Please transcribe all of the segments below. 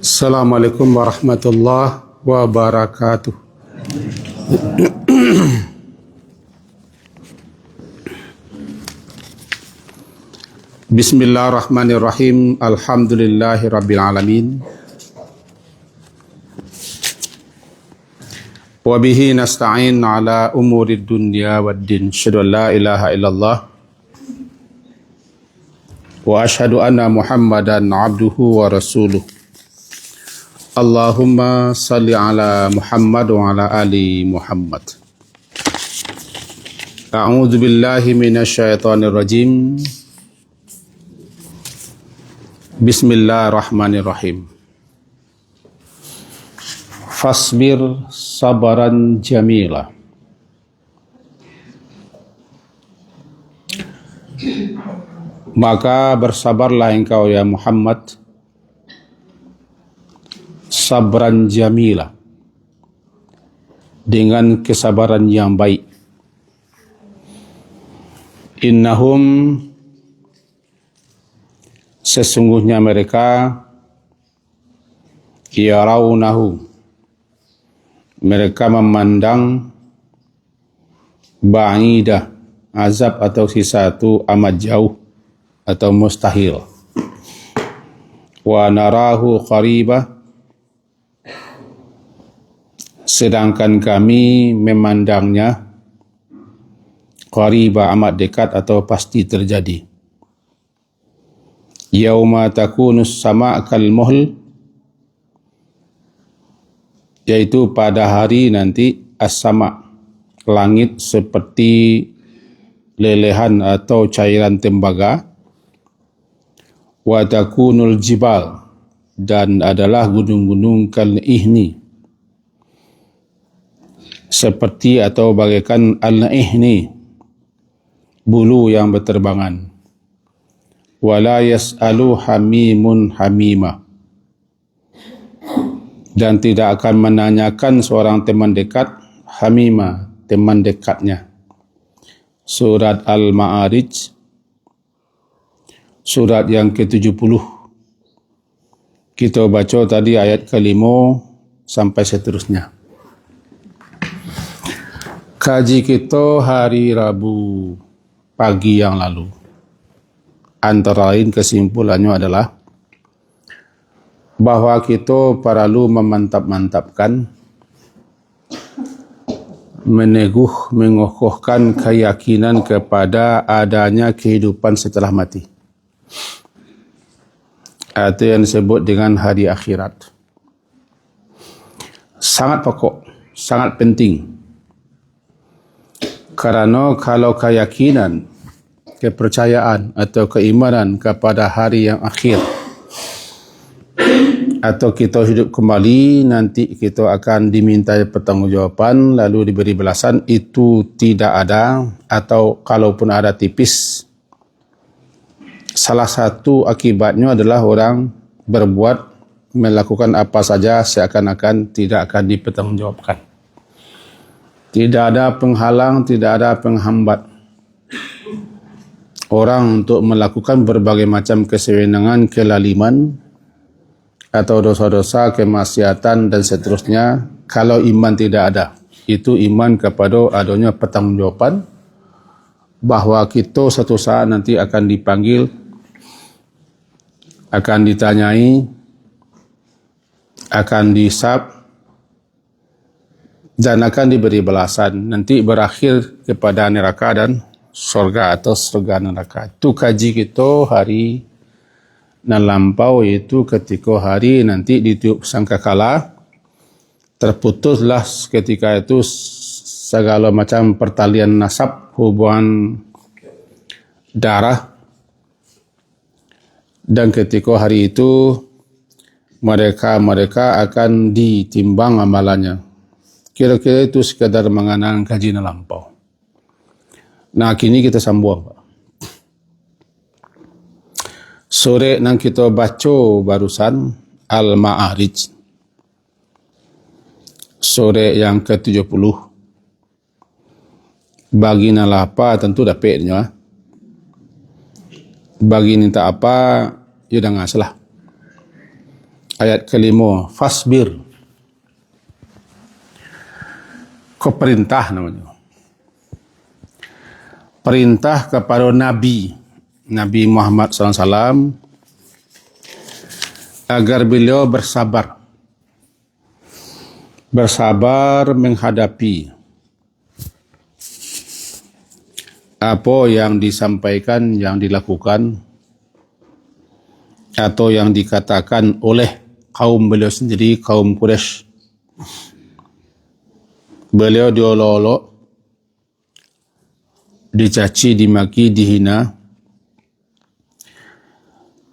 Assalamualaikum warahmatullahi wabarakatuh. Bismillahirrahmanirrahim. Alhamdulillahirabbil alamin. Wa bihi nasta'in ala umurid dunya waddin. Asyhadu an la ilaha illallah wa asyhadu anna Muhammadan abduhu wa rasuluh. Allahumma salli ala Muhammad wa ala ali Muhammad. A'udzu billahi minasyaitonir rajim. Bismillahirrahmanirrahim. Fasbir sabaran jamila. Maka bersabarlah engkau ya Muhammad sabran jamila, dengan kesabaran yang baik. Innahum, sesungguhnya mereka, yarawnahu, mereka memandang ba'idah, azab atau sesuatu amat jauh atau mustahil. Wa narahu qaribah, sedangkan kami memandangnya qaribah, amat dekat atau pasti terjadi. Yauma takunus sama' kal muhl, yaitu pada hari nanti as-sama', langit seperti lelehan atau cairan tembaga. Wa takunul jibal, dan adalah gunung-gunung kal ihni, seperti atau bagaikan al-ihni, bulu yang berterbangan. Wala yas'alu hamimun hamima, dan tidak akan menanyakan seorang teman dekat hamima, teman dekatnya. Surat Al-Ma'arij, surat yang ke-70. Kita baca tadi ayat ke-5 sampai seterusnya. Kaji kita hari Rabu pagi yang lalu, antara lain kesimpulannya adalah bahwa kita perlu memantap-mantapkan, mengukuhkan keyakinan kepada adanya kehidupan setelah mati, atau yang disebut dengan hari akhirat. Sangat pokok, sangat penting. Karena kalau keyakinan, kepercayaan atau keimanan kepada hari yang akhir, atau kita hidup kembali, nanti kita akan diminta pertanggungjawaban lalu diberi balasan, itu tidak ada, atau kalaupun ada tipis. Salah satu akibatnya adalah orang berbuat, melakukan apa saja seakan-akan tidak akan dipertanggungjawabkan. Tidak ada penghalang, tidak ada penghambat orang untuk melakukan berbagai macam kesewenangan, kelaliman atau dosa-dosa, kemaksiatan dan seterusnya. Kalau iman tidak ada, itu iman kepada adanya pertanggungjawaban, bahwa kita satu saat nanti akan dipanggil, akan ditanyai, akan dihisab, dan akan diberi balasan. Nanti berakhir kepada neraka dan surga atau surga neraka. Itu kaji kita hari nan lampau, yaitu ketika hari nanti ditiup sangkakala, terputuslah ketika itu segala macam pertalian nasab, hubungan darah, dan ketika hari itu mereka akan ditimbang amalannya. Kira-kira itu sekadar mengenang kajian lampau. Nah, kini kita sambung, Pak. Sore nang kita baca barusan Al-Ma'arij. Sore yang ke-70. Bagi nala apa tentu dapatnya. Bagi ninta apa, ya dah ngasalah. Ayat kelima, fasbir. Kau perintah namanya. Perintah kepada Nabi Muhammad SAW agar beliau bersabar menghadapi apa yang disampaikan, yang dilakukan atau yang dikatakan oleh kaum beliau sendiri, kaum Quraisy. Beliau diolok-olok, dicaci, dimaki, dihina,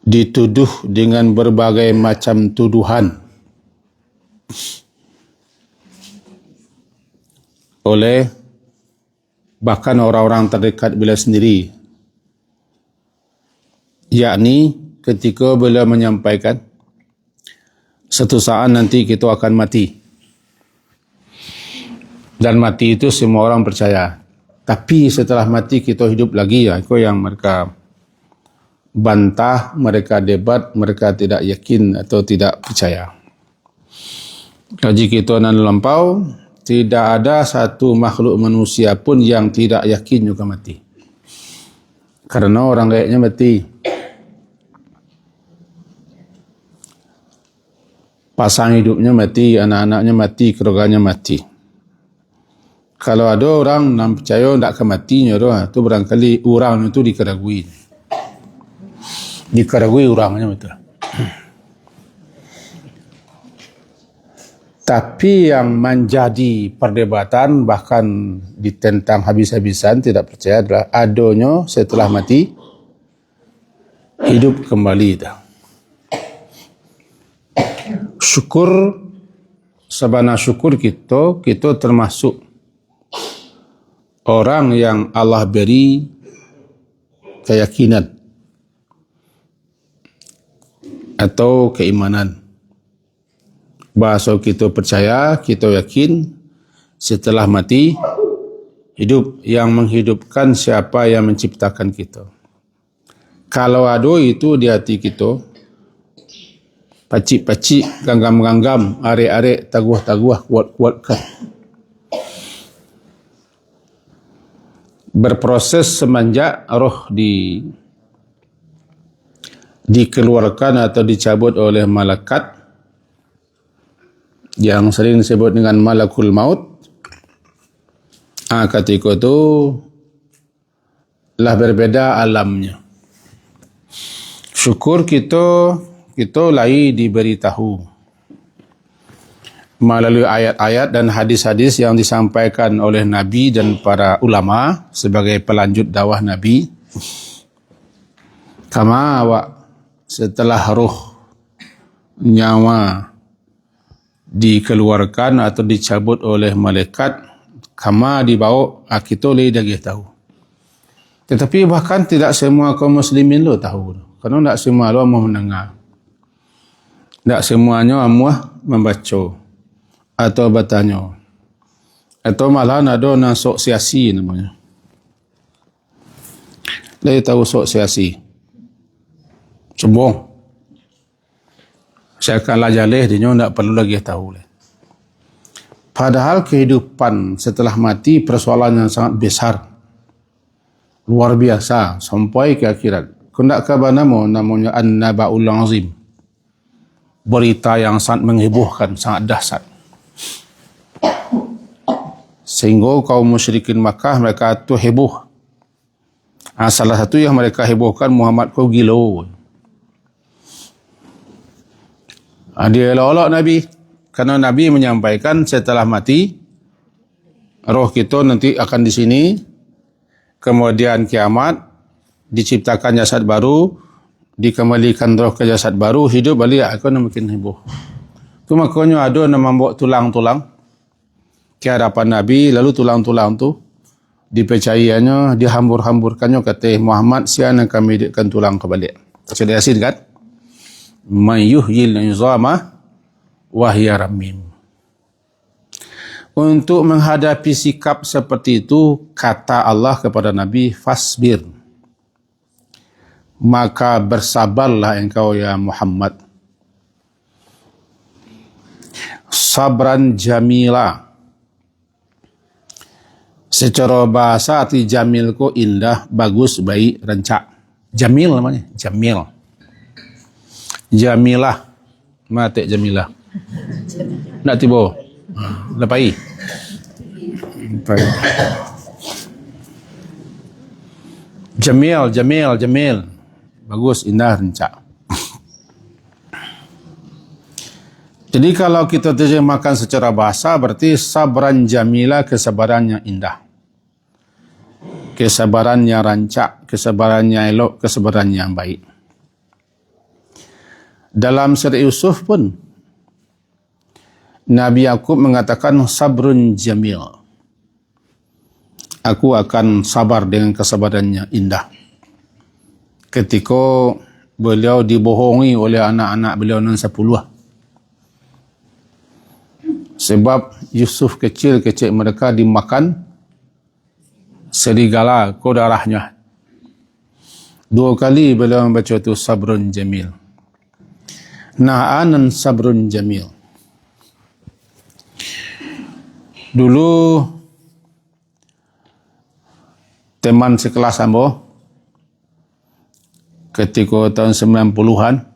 dituduh dengan berbagai macam tuduhan oleh bahkan orang-orang terdekat beliau sendiri, yakni ketika beliau menyampaikan satu saat nanti kita akan mati, dan mati itu semua orang percaya, tapi setelah mati kita hidup lagi, ya itu yang mereka bantah, mereka debat, mereka tidak yakin atau tidak percaya. Kaji kita nan lampau, tidak ada satu makhluk manusia pun yang tidak yakin juga mati. Karena orang kayaknya mati. Pasang hidupnya mati, anak-anaknya mati, keluarganya mati. Kalau ada orang yang percaya tidak akan matinya, itu barangkali orang itu dikeragui. Dikeragui orangnya betul. Tapi yang menjadi perdebatan bahkan ditentang habis-habisan tidak percaya adalah adanya setelah mati hidup kembali. Syukur, sabana syukur kita termasuk orang yang Allah beri keyakinan atau keimanan. Bahasa kita percaya, kita yakin setelah mati hidup, yang menghidupkan siapa yang menciptakan kita. Kalau ada itu di hati kita, pacik-pacik, ganggam-ganggam, arek-arek, taguh-taguh, kuat-kuatkan. Berproses semenjak roh dikeluarkan atau dicabut oleh malaikat yang sering disebut dengan malakul maut. Ketika itu lah berbeda alamnya. Syukur kita lagi diberitahu melalui ayat-ayat dan hadis-hadis yang disampaikan oleh Nabi dan para ulama sebagai pelanjut dakwah Nabi. Kama setelah roh, nyawa dikeluarkan atau dicabut oleh malaikat, kama dibawa, kita boleh dah tahu. Tetapi bahkan tidak semua kaum muslimin lo tahu. Kerana tidak semua lo mau mendengar. Tak semuanya amuah membaca atau bertanya. Atau malah ada asosiasi namanya. Dia tahu asosiasi. Sombong. Saya akan lajaleh, dia tak perlu lagi tahu. Padahal kehidupan setelah mati persoalan yang sangat besar. Luar biasa sampai ke akhirat. Kendak kabar namanya An-Naba'ul Azim. Berita yang sangat menghebohkan, sangat dahsyat. Sehingga kaum musyrikin Makkah mereka tu heboh. Salah satu yang mereka hebohkan, Muhammad kau gila. Dia elok-elok Nabi. Kerana Nabi menyampaikan setelah mati, roh kita nanti akan di sini, kemudian kiamat, diciptakan jasad baru, dikembalikan roh ke jasad baru, hidup balik, aku nak makin heboh. Itu makanya ada yang membawa tulang-tulang, ke hadapan Nabi, lalu tulang-tulang tu dipercayanya, dihambur-hamburkannya kata Muhammad, siapa kami hidupkan tulang kebalik. Sudah Yasin kan? Man yuhyil izama wa hiya ramim. Untuk menghadapi sikap seperti itu, kata Allah kepada Nabi, fasbir. Maka bersabarlah engkau ya Muhammad. Sabran jamila. Secara bahasa arti jamil ko indah, bagus, baik, rancak. Jamil namanya, jamil. Jamilah. Mati jamilah. Nak tiba. Lepai. Jamil, jamil, jamil. Bagus, indah, rancak. Jadi kalau kita terjemahkan secara bahasa, berarti sabran jamila, kesabaran yang indah. Kesabaran yang rancak, kesabaran yang elok, kesabaran yang baik. Dalam surat Yusuf pun, Nabi Yakub mengatakan sabrun jamil. Aku akan sabar dengan kesabaran yang indah. Ketika beliau dibohongi oleh anak-anak beliau nan 10. Sebab Yusuf kecil-kecil mereka dimakan serigala ke darahnya. 2 kali beliau membaca itu sabrun jamil. Na'anan sabrun jamil. Dulu teman sekelas ambo ketika tahun 90-an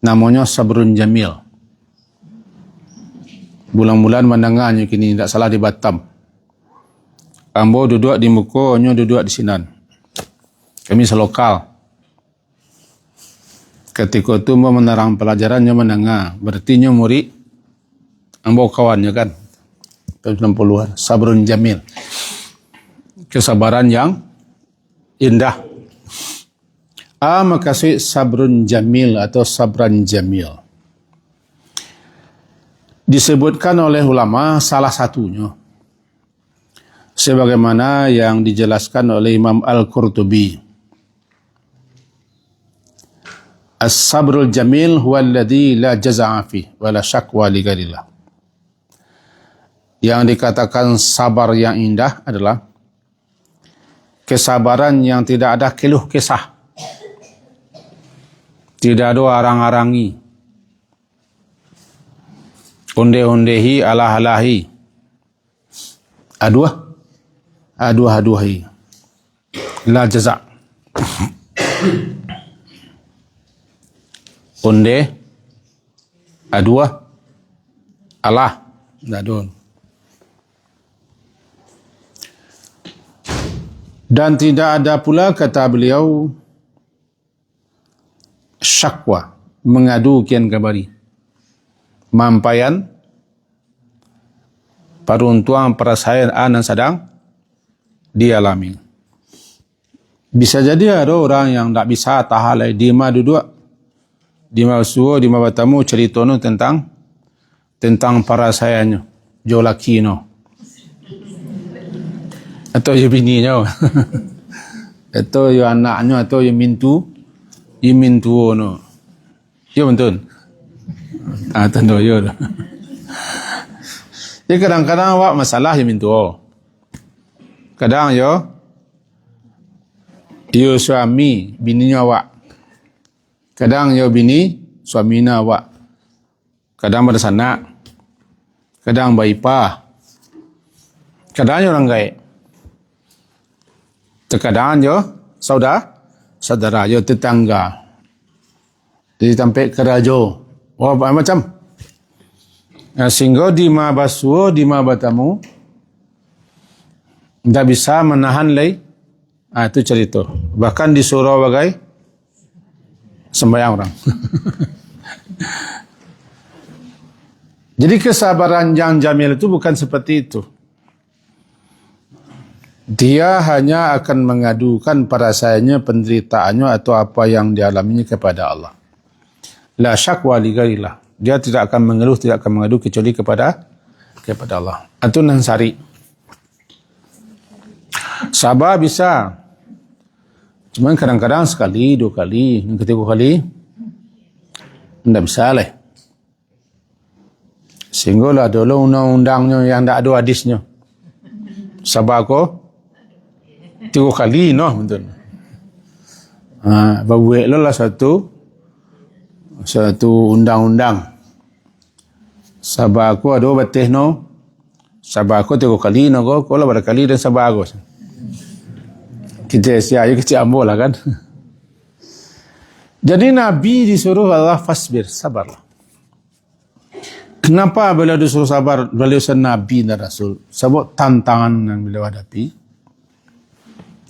namanya Sabrun Jamil. Bulan-bulan mendengarnya kini tidak salah di Batam. Ambo duduk di muka, nyo duduk di Sinan. Kami selokal. Ketika itu ambo menerang pelajarannya mendengar. Berarti nyo murid ambo kawannya kan. Tahun 60-an. Sabrun Jamil. Kesabaran yang indah. Makasih sabrun jamil atau sabran jamil. Disebutkan oleh ulama salah satunya. Sebagaimana yang dijelaskan oleh Imam Al-Qurtubi. As-sabrul jamil huwa alladhi la jaza'a fi wa la syakwa li ghairillah. Yang dikatakan sabar yang indah adalah kesabaran yang tidak ada keluh kesah. Tidak ada arang-arangi. Onde-ondehi, alah-alahi. Aduh-aduhi. La jaza'. Onde, aduh, alah. Tak ada. Dan tidak ada pula, kata beliau, syakwa, mengadu kian kabari. Mampayan, peruntuan perasaan yang sedang dialami. Bisa jadi ada orang yang tak bisa tahan lagi. Dima duduk, dima suo, dima bertemu cerita no tentang perasaannya. Jo laki no. Atau jo bininya. Atau jo anaknya, atau jo mintu no. Ya betul. Tentu ya. Jadi kadang-kadang awak masalah yang mintu. Kadang yo suami bininya awak. Kadang yo bini suaminya awak. Kadang bersanak. Kadang baipa. Kadang yo orang gay. Terkadang yo saudara yo tetangga. Jadi sampai kerajo. Oh, macam. Sehingga di ma basuo, di ma batamu, tidak bisa menahan lagi. Itu cerita. Bahkan disuruh bagai sembahyang orang. Jadi kesabaran yang jamil itu bukan seperti itu. Dia hanya akan mengadukan perasaannya, penderitaannya atau apa yang dialaminya kepada Allah. La syakwa li ghairillah. Dia tidak akan mengeluh, tidak akan mengadu kecuali kepada kepada Allah. Itu nansari. Sabar bisa. Cuma kadang-kadang sekali, 2 kali, yang ketiga kali, tidak bisa lah. Sehingga lah dulu undang-undangnya yang tak ada hadisnya. Sabar ko 3 kali, no, betul. Babuik lah satu undang-undang. Sabar ko ada batis, no. Sabar ko 3 kali, no, ko lah pada kali dan sabar ko. Kita siap kecil ambo lah kan. Jadi Nabi disuruh Allah fasbir, sabarlah. Kenapa beliau disuruh sabar? Beliau Nabi dan Rasul. Sebab tantangan yang beliau hadapi.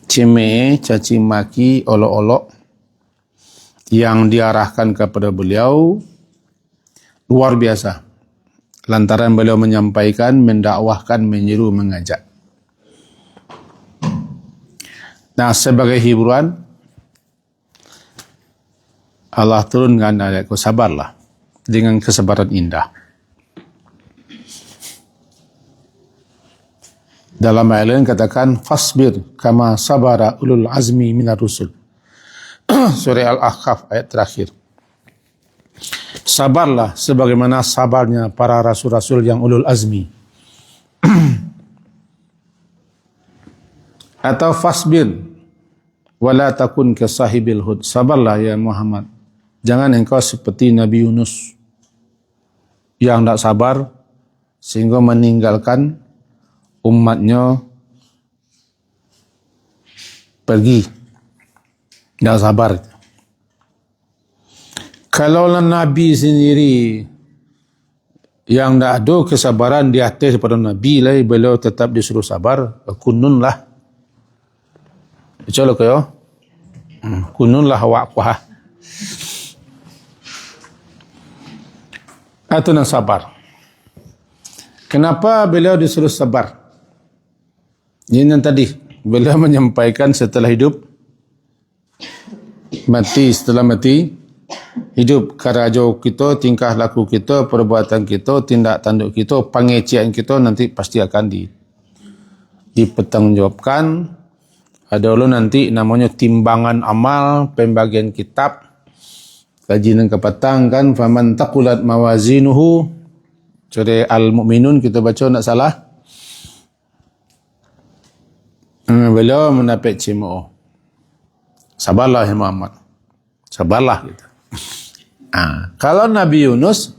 Cemeh, caci maki, olok-olok yang diarahkan kepada beliau luar biasa. Lantaran beliau menyampaikan, mendakwahkan, menyeru, mengajak. Nah, sebagai hiburan, Allah turunkan ayatku, sabarlah dengan kesabaran indah. Dalam ayat lain katakan, fasbir kama sabara ulul azmi minar rusul. Surah Al-Ahqaf ayat terakhir. Sabarlah sebagaimana sabarnya para rasul-rasul yang ulul azmi. Atau fasbir wala takun ka sahibil hud. Sabarlah ya Muhammad, jangan engkau seperti Nabi Yunus yang tak sabar sehingga meninggalkan umatnya pergi. Tak sabar. Kalaulah Nabi sendiri yang tak ada kesabaran di atas daripada Nabi lah, beliau tetap disuruh sabar, kununlah. Betul ke ya? Kununlah waqwah. Itu nak sabar. Kenapa beliau disuruh sabar? Ini yang tadi. Beliau menyampaikan setelah hidup, mati, setelah mati, hidup. Karajo kita, tingkah laku kita, perbuatan kita, tindak tanduk kita, pengecian kita nanti pasti akan dipertanggungjawabkan. Ada dulu nanti namanya timbangan amal, pembagian kitab, kajian kepatang kan, faman taqulat mawazinuhu, surah Al-Mu'minun kita baca nak salah. Beliau mendapat cemo. Sabarlah ya Muhammad. Sabarlah gitu. Kalau Nabi Yunus,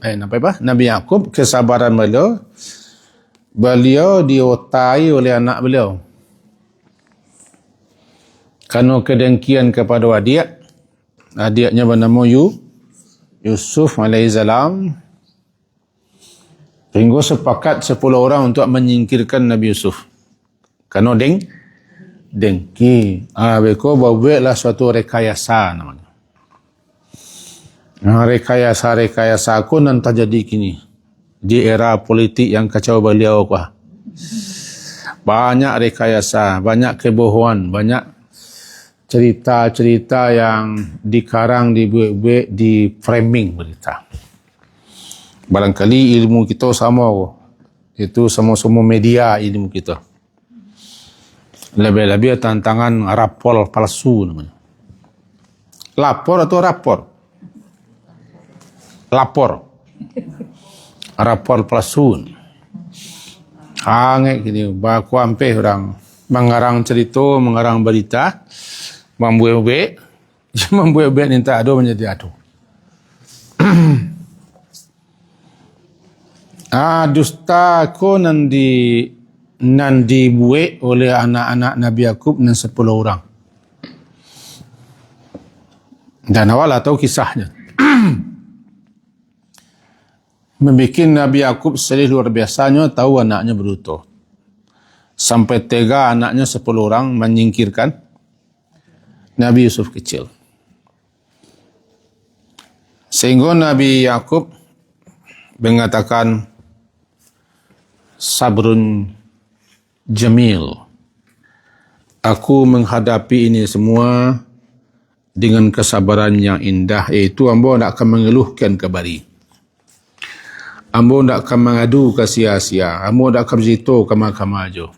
Nabi Yakub, kesabaran beliau diotai oleh anak beliau. Karena kedengkian kepada adiknya bernama Yusuf alaihissalam, hingga sepakat 10 orang untuk menyingkirkan Nabi Yusuf. Karena dengki. Mereka buatlah suatu rekayasa namanya. Rekayasa aku nanti jadi kini. Di era politik yang kacau beliau. Banyak rekayasa, banyak kebohongan, banyak cerita-cerita yang dikarang, dibuat, di framing berita. Barangkali ilmu kita sama. Itu sama-sama media ilmu kita. Lebih-lebih tantangan rapor palsu namanya. Lapor atau rapor? Lapor. Rapor palsu. Hangit gini. Baku ampe orang mengarang cerita, mengarang berita, membuat ni tak ada menjadi ada. Dusta ko nan dibuat oleh anak-anak Nabi Yakub dan 10 orang. Dan awal tahu kisahnya. Membikin Nabi Yakub sedih luar biasanya tahu anaknya berdusta. Sampai tega anaknya 10 orang menyingkirkan Nabi Yusuf kecil. Sehingga Nabi Yakub mengatakan sabrun jamil. Aku menghadapi ini semua dengan kesabaran yang indah, iaitu hamba nak akan mengeluhkan kembali. Ambo ndak akan mengadu ke sia-sia. Ambo ndak akan bercerita ke mahkamah aja.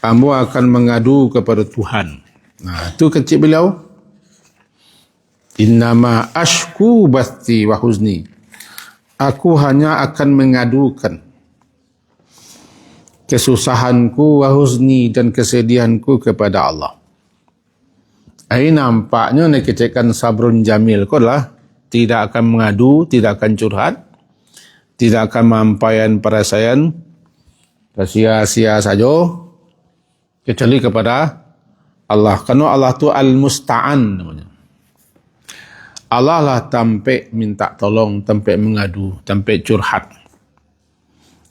Ambo akan mengadu kepada Tuhan. Nah, itu kecil beliau. Innama ashku bathi wa huzni. Aku hanya akan mengadukan kesusahanku wa huzni dan kesedihanku kepada Allah. Ini nampaknya nak kecekkan sabrun jamil ko lah. Tidak akan mengadu, tidak akan curhat, tidak akan mampaian perasaan, sia-sia saja, kecuali kepada Allah. Karena Allah tu Al-Musta'an namanya. Allah lah tampak minta tolong, tampak mengadu, tampak curhat.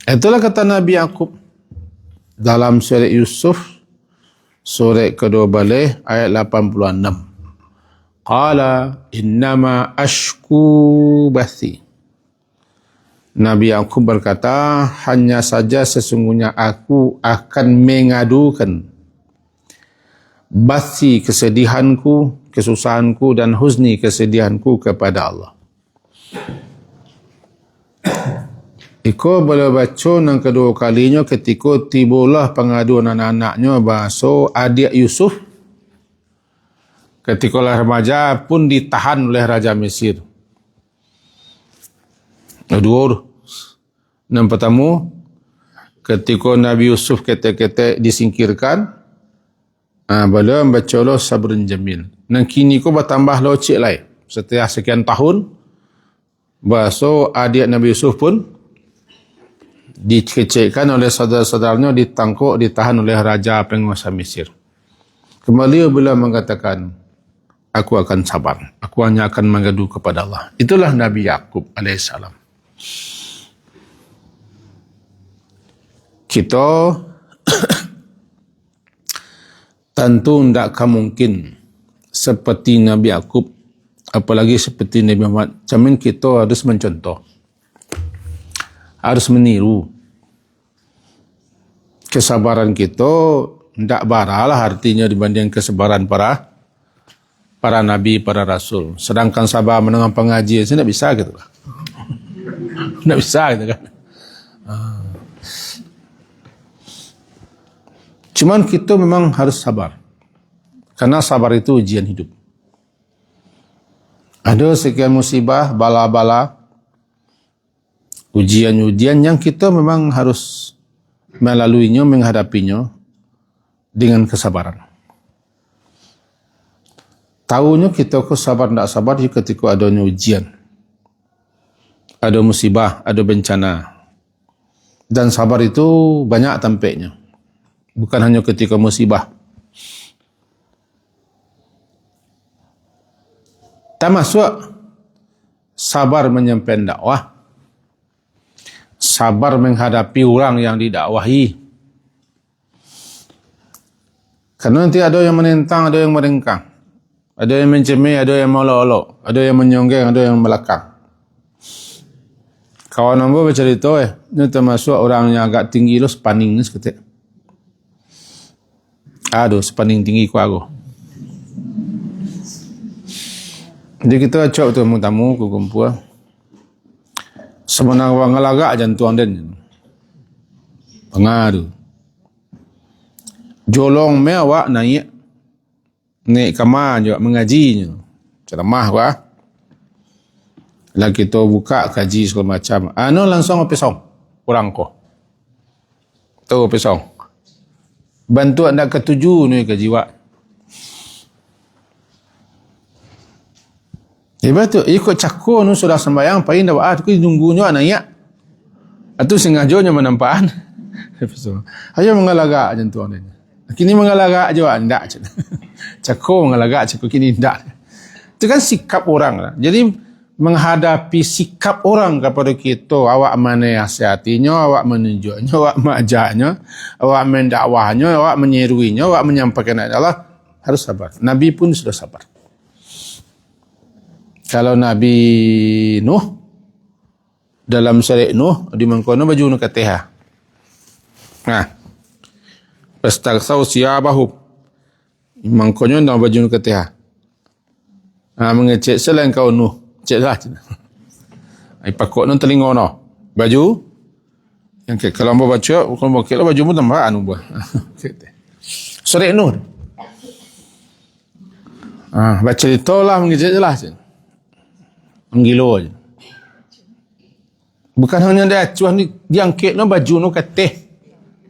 Itulah kata Nabi Yaqub dalam surat Yusuf, surat ke-12 ayat 86. Qala innama ashku bathi. Nabi Yaqub berkata, hanya saja sesungguhnya aku akan mengadukan bathi, kesedihanku, kesusahanku, dan huzni, kesedihanku kepada Allah. Iko boleh baca yang kedua kalinya ketika tibalah pengaduan anak-anaknya bahasa adik Yusuf ketika remaja pun ditahan oleh Raja Mesir. Dua. Yang pertama, ketika Nabi Yusuf ketek-ketek disingkirkan, beliau membaca Allah sabrun jamil. Dan kini ko bertambah locik lain. Setelah sekian tahun, bahasa adik Nabi Yusuf pun dikecekkan oleh saudara-saudaranya, ditangkap, ditahan oleh Raja penguasa Mesir. Kembali beliau mengatakan, aku akan sabar. Aku hanya akan mengadu kepada Allah. Itulah Nabi Yaqub alaihissalam. Kita tentu tidak akan mungkin seperti Nabi Yaqub, apalagi seperti Nabi Muhammad. Jamin kita harus mencontoh, harus meniru. Kesabaran kita tidak baralah artinya dibanding kesabaran para nabi, para rasul. Sedangkan sabar mendengar pengajian, saya tidak bisa gitu lah. Tidak bisa gitu kan. Cuman kita memang harus sabar. Karena sabar itu ujian hidup. Ada sekian musibah, bala-bala, ujian-ujian yang kita memang harus melaluinya, menghadapinya dengan kesabaran. Tahunya kita kok sabar tidak sabar ketika adanya ujian, ada musibah, ada bencana. Dan sabar itu banyak tampaknya, bukan hanya ketika musibah. Termasuk sabar menyampaikan dakwah, sabar menghadapi orang yang didakwahi. Karena nanti ada yang menentang, ada yang merengkang. Ada yang mencemeh, ada yang molok-olok, ada yang menyonggeng, ada yang melakang. Kawan ambo bercerita, ini termasuk orang yang agak tinggi lo, sepaning ni seketik. Aduh, sepaning tinggi ku aku. Jadi kita cok tamu-tamu ku kumpul. Sebenarnya orang ngelagak jantung dan pengaruh. Jolong mewah naik kamar juga mengajinya. Ceramah wah. Lah kita buka kaji segala macam. Anu langsung pesong orang ko. Tu pesong. Bantu anda ketujuh ni kaji wak. Ibarat tu ikut cakor nu sudah sembahyang paling dah buat tu nunggunya naik. Atu sengajanya menampaan. Ayo mengalagak jantung dia. Kini mengalagak je wak ndak. Cakor mengalagak cakor kini ndak. Itu kan sikap orang lah. Jadi menghadapi sikap orang kepada kita, awak menasihatinya, awak menunjuknya, awak mengajaknya, awak mendakwahnya, awak menyeruinya, awak menyampaikan ayat Allah, harus sabar. Nabi pun sudah sabar. Kalau Nabi Nuh dalam syariat Nuh di mengkono baju nu Fatihah. Nah, pastaghsaw siyabahu. Mangkonyo dalam baju nu Fatihah. Mengecek selain kau Nuh. Cek lah. Ai pakok non telingo no. Baju yang ke kalau mau baca, kalau mau kira baju mu tambah anu buah. Sore nur. Baca itu lah mengijak jelas. Menggilo je. Bukan hanya dia acuh ni diangkit no baju no keteh.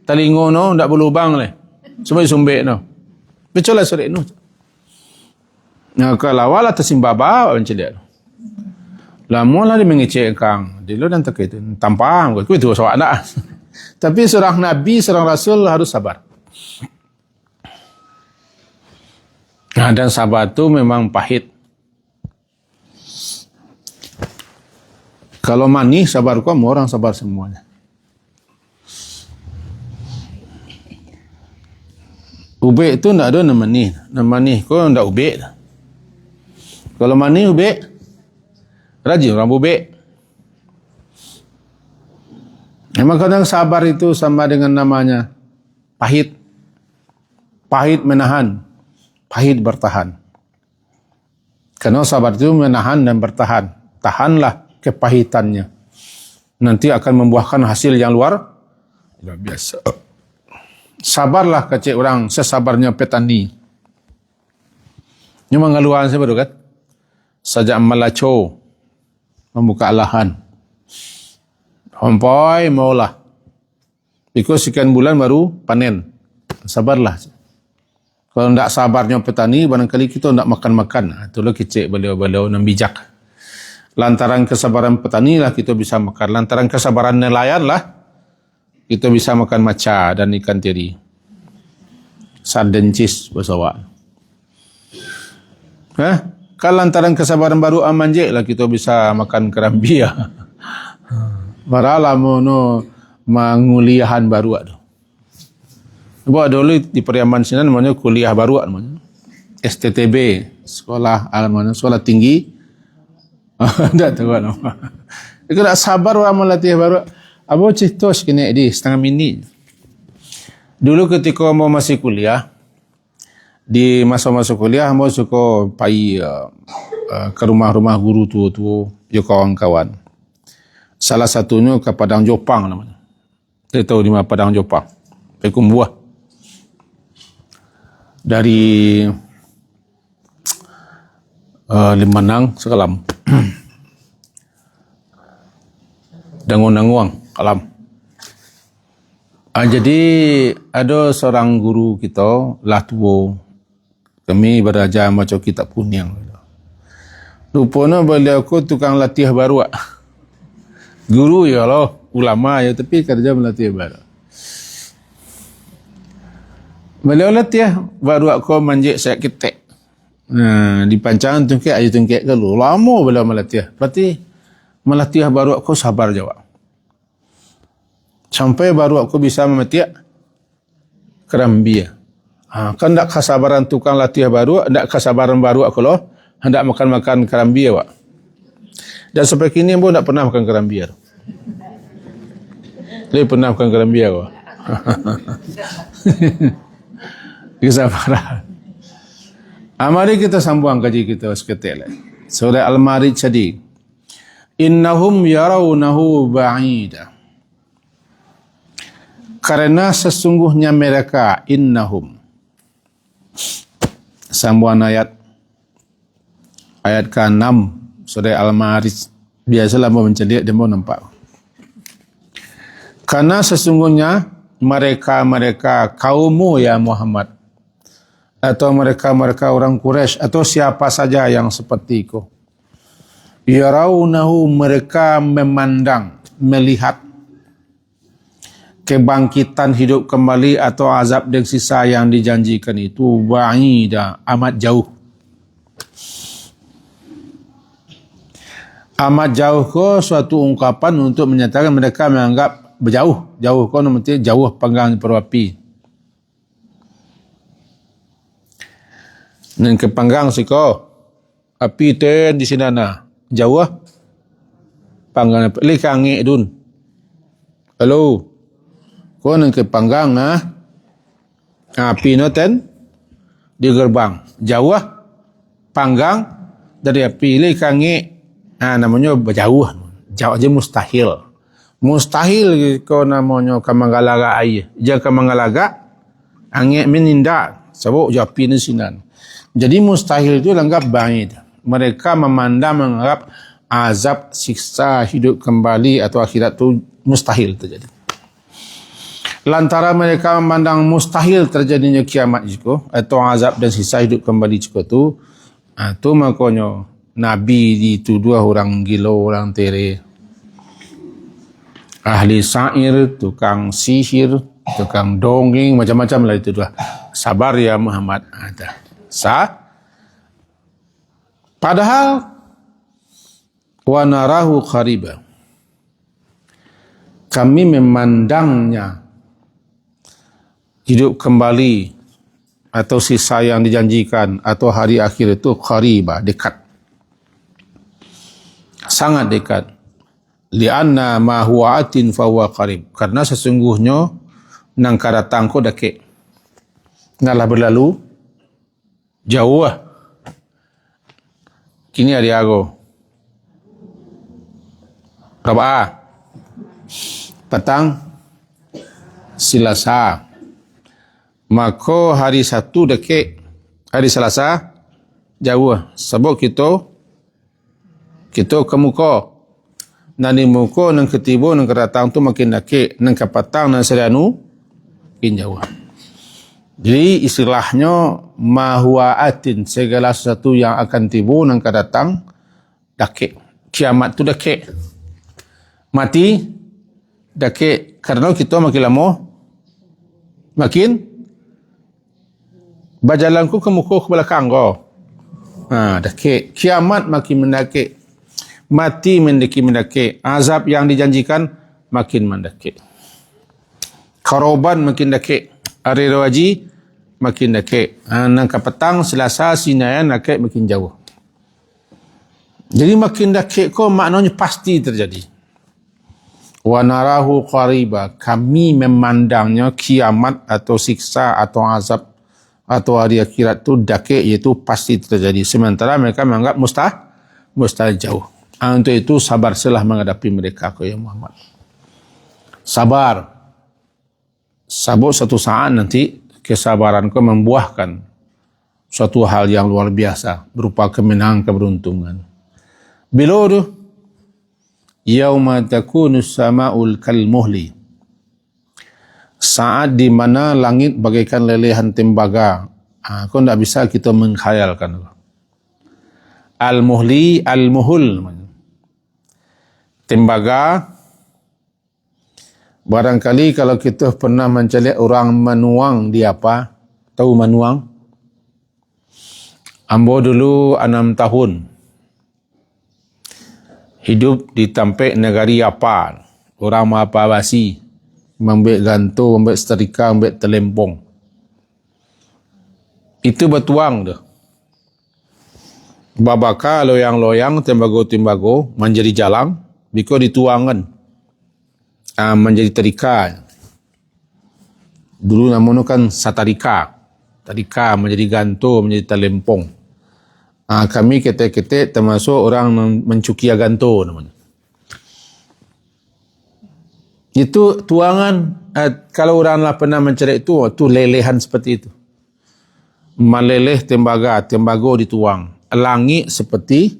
Telingo no ndak berlubang leh. Semua sumbek no. Betul lah sore no. Nah kalau wala tersimbaba macam dia. Lama lah dia mengecek kang. Dia dan tak itu tampang. Kau itu soal nak. Tapi seorang Nabi, seorang Rasul harus sabar. Nah, dan sabar itu memang pahit. Kalau manis sabar kamu orang sabar semuanya. Ubek itu tidak ada nama manis. Nama manis kau tidak ubek. Kalau manis ubek, rajin orang ubek. Memang kadang sabar itu sama dengan namanya pahit. Pahit menahan, pahit bertahan. Karena sabar itu menahan dan bertahan. Tahanlah kepahitannya. Nanti akan membuahkan hasil yang luar biasa. Sabarlah kecik orang sesabarnya petani. Ini mengeluhan saya baru kan? Sajak melaco membuka lahan. Sampai maulah. Because sekian bulan baru panen. Sabarlah. Kalau tidak sabarnya petani, barangkali kita tidak makan-makan. Itulah kecik beliau-beliau yang bijak. Lantaran kesabaran petani lah kita bisa makan. Lantaran kesabaran nelayan lah kita bisa makan maca dan ikan teri. Sardencis bahasa awak. Kalau lantaran kesabaran baru amanjek lah kita bisa makan kerambia. Maralah mono menguliahan baru ada. Buat dulu di Periaman sini namanya kuliah baru namanya. STTB, sekolah namanya sekolah tinggi. Tidak tahu nama. Itu tak sabar orang melatih baru. Abo citos kena di setengah minit. Dulu ketika mau masih kuliah, di masa-masa kuliah mau suka pergi ke rumah-rumah guru tua-tua, yo kawan-kawan. Salah satunya ke Padang Jopang namanya. Saya tahu di mana Padang Jopang. Pekum buah. Dari Limanang Sekalam. Dangun-danguang Kalam. Jadi ada seorang guru kita lah tua. Kami berajar macam kitab kuning. Rupanya beliau aku tukang latih baru. Guru ya Allah, ulama ya, tapi kerja melatih baru. Beliau latih baru aku manjik saya ketek. Di pancangan tungkek aja tungkek kalau lama beliau melatih. Berarti melatih baru aku sabar jawab. Sampai baru aku bisa memetik kerambia. Kan tak kesabaran tukang latih baru, tak kesabaran baru aku loh, hendak makan-makan kerambia wak. Dan sampai kini pun tak pernah makan kerambia. Dia pernah makan kerambia wak. Kesabaran. Mari kita sambung kaji kita seketik lagi. Surah Al-Ma'arij tadi. Innahum yarawnahu ba'ida. Karena sesungguhnya mereka innahum. Sambungan ayat ke-6 surah Al-Ma'arij. Biasalah mau menceliak dia mau nampak. Karena sesungguhnya mereka kaummu ya Muhammad, atau mereka orang Quraisy atau siapa saja yang seperti itu. Yarawnahu, mereka memandang, melihat kebangkitan hidup kembali atau azab dan sisa yang dijanjikan itu ba'ida, amat jauh. Amat jauh ke suatu ungkapan untuk menyatakan mereka menganggap berjauh. Jauh kau nanti jauh panggang perapi. Dan kepanggang si kau api ten di sini na jauh panggang likangi dun. Halo. Kau nang kepanggang api no ten di gerbang. Jauh panggang dari api likangi namanya berjauh. Jawab je mustahil. Mustahil ko namanya kamangalaga air. Jika kamangalaga angin menindak sebab japi ni sinan. Jadi mustahil itu langgap ba'id. Mereka memandang menganggap azab, siksa, hidup kembali atau akhirat itu mustahil terjadi. Lantaran mereka memandang mustahil terjadinya kiamat juga atau azab dan siksa hidup kembali juga tu makanya Nabi dituduh orang gila, orang tere, ahli syair, tukang sihir, tukang dongeng, macam-macam lah itu dah. Sabar ya Muhammad. Padahal wa narahu qariba. Kami memandangnya hidup kembali atau sisa yang dijanjikan atau hari akhir itu qariba, dekat. Sangat dekat. Lianna ma huwa atin fa huwa qarib. Karena sesungguhnya nang kadatang ko dake. Ngalah berlalu jauh lah. Kini hari ago. Rabaah. Petang Selasa. Maka hari Sabtu deke, hari Selasa jauh. Sebab kita ke muka. Nani muka nang ketiba nang kedatang tu makin deke, nang kepatang nang sedanu makin jauh. Jadi istilahnya ma huwa atin, segala sesuatu yang akan tiba nang kedatang deke. Kiamat tu deke. Mati deke, karena kita makin lama makin berjalanku ke muka ke belakang kau. Dake. Kiamat makin mendake. Mati mendaki. Azab yang dijanjikan makin mendake. Koroban makin dake. Hari rawaji makin dake. Nangka petang Selasa sinayan dake makin jauh. Jadi makin dake kau maknanya pasti terjadi. Wa narahu qariba. Kami memandangnya kiamat atau siksa atau azab atau hari akhirat itu dake, iaitu pasti terjadi. Sementara mereka menganggap mustahil jauh. Untuk itu sabar selah menghadapi mereka ya Muhammad. Sabar. Sabut satu saat nanti kesabaran kau membuahkan suatu hal yang luar biasa berupa kemenangan, keberuntungan. Bila tu yauma takunu sama'ul kalmuhli, saat di mana langit bagaikan lelehan tembaga. Kau tidak bisa kita mengkhayalkan. Al-muhli, al-muhul. Tembaga. Barangkali kalau kita pernah mencari orang menuang di apa? Tahu menuang? Ambo dulu 6 tahun. Hidup di tampek negari apa? Orang apa basi. Membek gantung, membek setrika, membek telempong. Itu bertuang dah. Babaka loyang-loyang, tembago-tembago, menjadi jalang, biko dituangan. Menjadi terika. Dulu namanya kan satarika. Tarika menjadi gantung, menjadi telempong. Kami ketek-ketek termasuk orang mencukia gantung namanya. Itu tuangan, kalau orang lah pernah mencari itu lelehan seperti itu. Meleleh tembago dituang. Langit seperti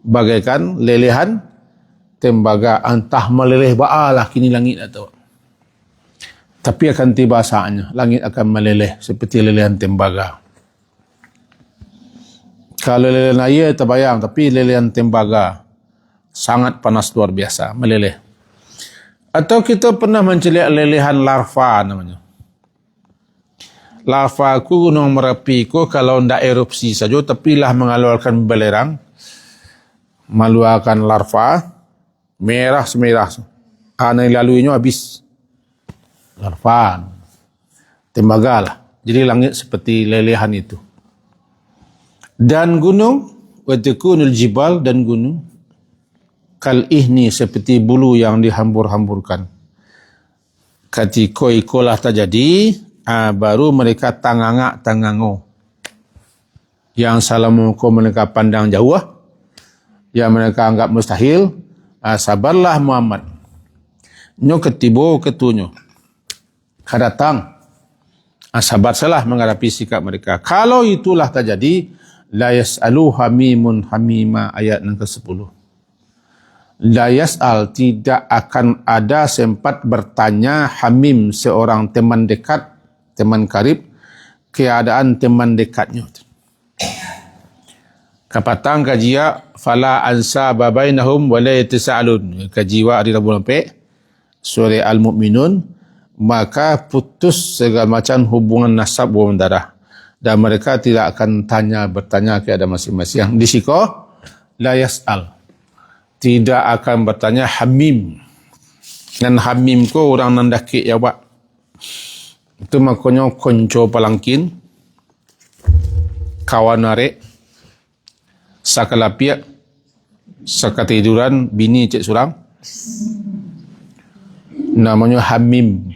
bagaikan lelehan tembaga. Entah meleleh ba'alah kini langit atau. Tapi akan tiba saatnya, langit akan meleleh seperti lelehan tembaga. Kalau lelehan air terbayang, tapi lelehan tembaga sangat panas luar biasa, meleleh. Atau kita pernah mencari lelehan larva namanya. Larva ku gunung Merapi ku kalau tidak erupsi saja tapi lah mengeluarkan belerang, mengeluarkan larva merah semerah. Yang laluinya habis larva. Tembaga lah. Jadi langit seperti lelehan itu. Dan gunung wa takunul jibal, dan gunung kal ihni seperti bulu yang dihambur-hamburkan. Ketika ikolah terjadi, baru mereka tangangak-tangango. Yang salamualaikum mereka pandang jauh, yang mereka anggap mustahil, Sabarlah Muhammad. Nyo ketibo ketunyo. Kadatang. Sabar salah menghadapi sikap mereka. Kalau itulah terjadi, la yas'alu hamimun hamima, ayat yang ke-10. La yas'al, tidak akan ada sempat bertanya hamim, seorang teman dekat, teman karib, keadaan teman dekatnya. Kapatang kajia fala ansa babainahum wa la yatasaalun. Kajiwa di Rabbul Ampek surah Al-Mu'minun, maka putus segala macam hubungan nasab hubungan darah dan mereka tidak akan bertanya kepada masing-masing. Di siko la yas'al, tidak akan bertanya hamim. Dan hamim ko orang nandaki ya Pak. Itu makanya konco palangkin, kawan narek, sakalapiak, sakatiduran, bini cik surang. Namanya hamim.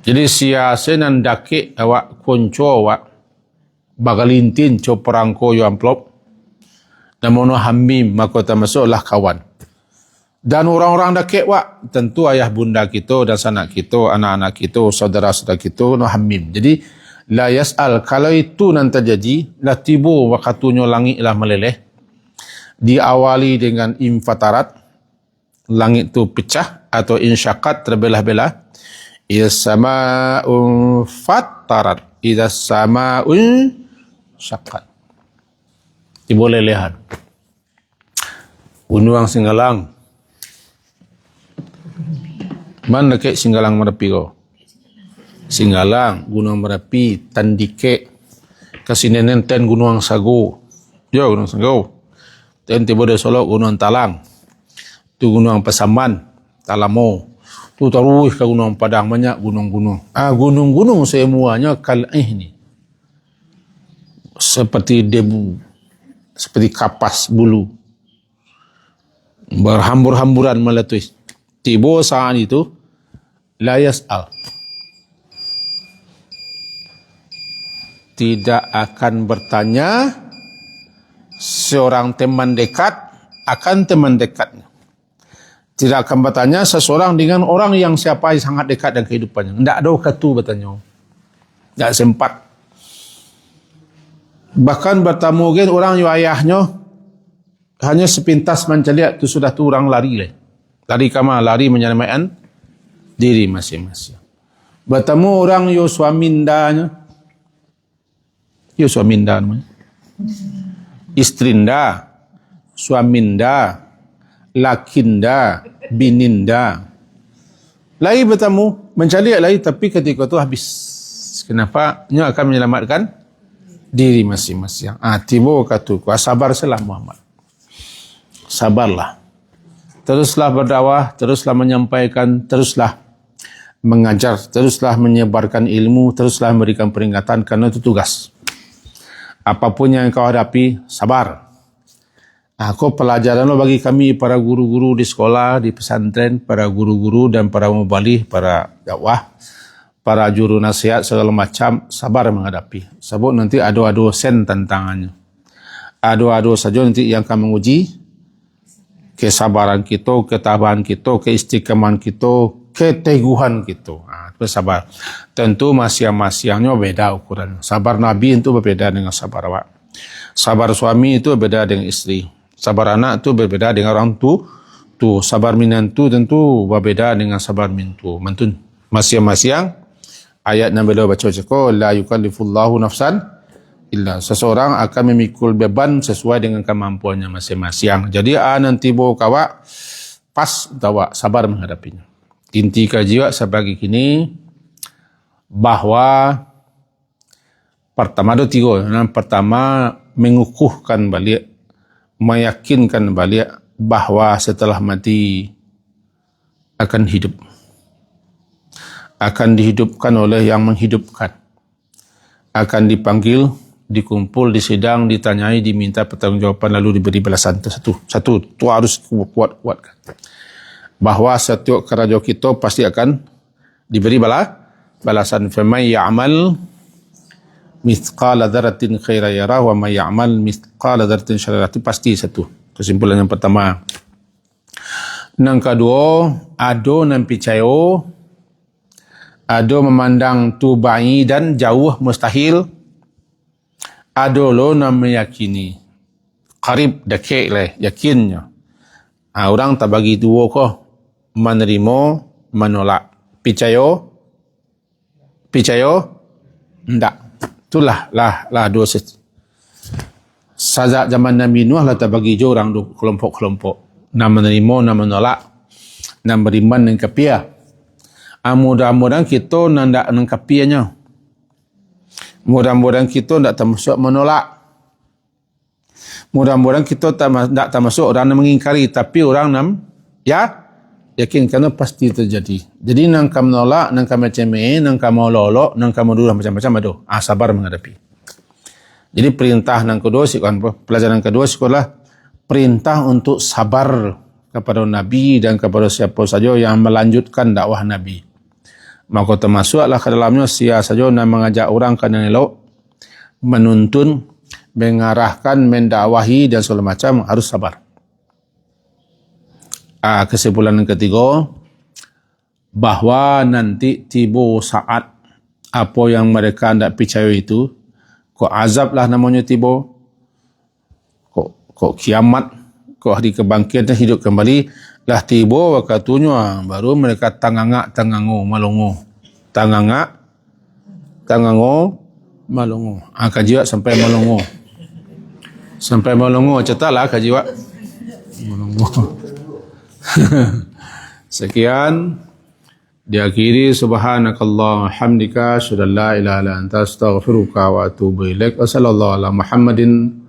Jadi siasa nan dake awak konco awak bagalintin co perangko yo amplop. Namanya hamim, maka termasuklah kawan. Dan orang-orang dake wak tentu ayah bunda kita dan sanak kita, anak-anak kita, saudara-saudara kita, no hamim. Jadi la yas'al, kalau itu nanti terjadi, la tibu wakatunya langit lah meleleh. Diawali dengan infatarat, langit itu pecah atau insyakat terbelah-belah. Idza sama'un fatarat, idza sama'un syakat. Tiba lelehan. Gunung Singgalang. Mana kek Singgalang Merapi ko? Singgalang, Gunung Merapi, Tandike, Kasinenen ten Gunung Sago. Yo Gunung Sago. Ten tiba de Solo Gunung Talang. Tu Gunung Pasaman, Talamo. Tu terus ke Gunung Padang, banyak gunung-gunung. Gunung-gunung semuanya kal ini. Seperti debu, seperti kapas bulu. Berhambur-hamburan meletus. Tiba saat itu la yas'al, tidak akan bertanya seorang teman dekat akan teman dekatnya. Tidak akan bertanya seseorang dengan orang yang siapa yang sangat dekat dengan kehidupannya. Tidak ada kata bertanya. Tidak sempat. Bahkan bertemu dengan orang yang ayahnya hanya sepintas menceliak itu sudah tu orang lari. Lari kama, lari menyelamatkan diri masing-masing. Bertemu orang yang suamindanya. Ya suaminda namanya. Istrinda, suaminda, lakinda, bininda. Lagi bertemu, mencari lagi, tapi ketika itu habis. Kenapa? Nya akan menyelamatkan diri masing-masing. Tiba kata, sabar salah Muhammad. Sabarlah. Teruslah berdakwah, teruslah menyampaikan, teruslah mengajar, teruslah menyebarkan ilmu, teruslah memberikan peringatan, karena itu tugas. Apapun yang kau hadapi, sabar. Kau pelajaran bagi kami, para guru-guru di sekolah, di pesantren, para guru-guru dan para mubalih, para dakwah, para juru nasihat, segala macam, sabar menghadapi. Sebab nanti adu-adu sen tantangannya. Adu-adu saja nanti yang akan menguji kesabaran kita, ketabahan kita, keistiqaman kita, keteguhan kita. Itu sabar. Tentu masing-masingnya beda ukuran. Sabar Nabi itu berbeda dengan sabar awak. Sabar suami itu berbeda dengan istri. Sabar anak itu berbeda dengan orang tua. Sabar minantu tentu berbeda dengan sabar mintu. Mantun. Masing-masing ayat yang beliau baca cakap, la yukallifullahu nafsan illa. Seseorang akan memikul beban sesuai dengan kemampuannya masing-masing. Jadi nanti bawa kawak pas tawa sabar menghadapinya. Inti kajian sebagai kini bahwa pertama ada tiga. Yang pertama mengukuhkan balik, meyakinkan balik bahwa setelah mati akan hidup, akan dihidupkan oleh yang menghidupkan, akan dipanggil, dikumpul, disidang, ditanyai, diminta pertanggungjawaban, lalu diberi balasan. Satu, itu harus kuat-kuatkan. Bahwa setiap kerja kita pasti akan diberi balasan. Faman ya'mal mithqala dzarratin khairan yarah wa may ya'mal mithqala dzarratin syarran. Pasti satu. Kesimpulan yang pertama. Nang kedua, ado nan picayo, ado memandang tu bayi dan jauh mustahil, ado lo nan meyakini. Qarib dekek leh, yakinnya. Orang tak bagi dua ko, menerima, menolak. Picayo? Tidak. Itulah lah dua Sajak zaman Nabi Nuh lah tak bagi je orang kelompok-kelompok. Nak menerima, nak menolak. Nak beriman dan kafir. Mudah-mudahan kita nak kafirnya. Mudah-mudahan kita tak termasuk menolak. Mudah-mudahan kita tak termasuk orang yang mengingkari. Tapi orang yakin kerana pasti terjadi. Jadi nang kamu menolak, nang kamu cemeh, nang kamu lolok, nang kamu dulu macam-macam ada. Sabar menghadapi. Jadi perintah yang kedua, pelajaran kedua sekolah, perintah untuk sabar kepada Nabi dan kepada siapa saja yang melanjutkan dakwah Nabi. Maka termasuklah ke dalamnya siapa saja yang mengajak orang ke yang elok, menuntun, mengarahkan, mendakwahi dan segala macam harus sabar. Kesimpulan yang ketiga, bahawa nanti tiba saat apa yang mereka tidak percaya itu, kok azab lah namanya tiba, kok kiamat, kok hari kebangkitan hidup kembali lah tiba waktunya, baru mereka tangango malongo kajiwa sampai malongo cetaklah kajiwa malongo. Sekian, diakhiri subhanakallah hamdika asyhadu an la ilaha illa anta astaghfiruka wa atubu ilaik. Wassallallahu ala Muhammadin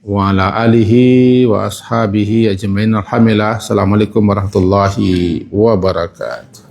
wa ala alihi wa ashabihi ajmain. Alhamdulillah. Assalamualaikum warahmatullahi wabarakatuh.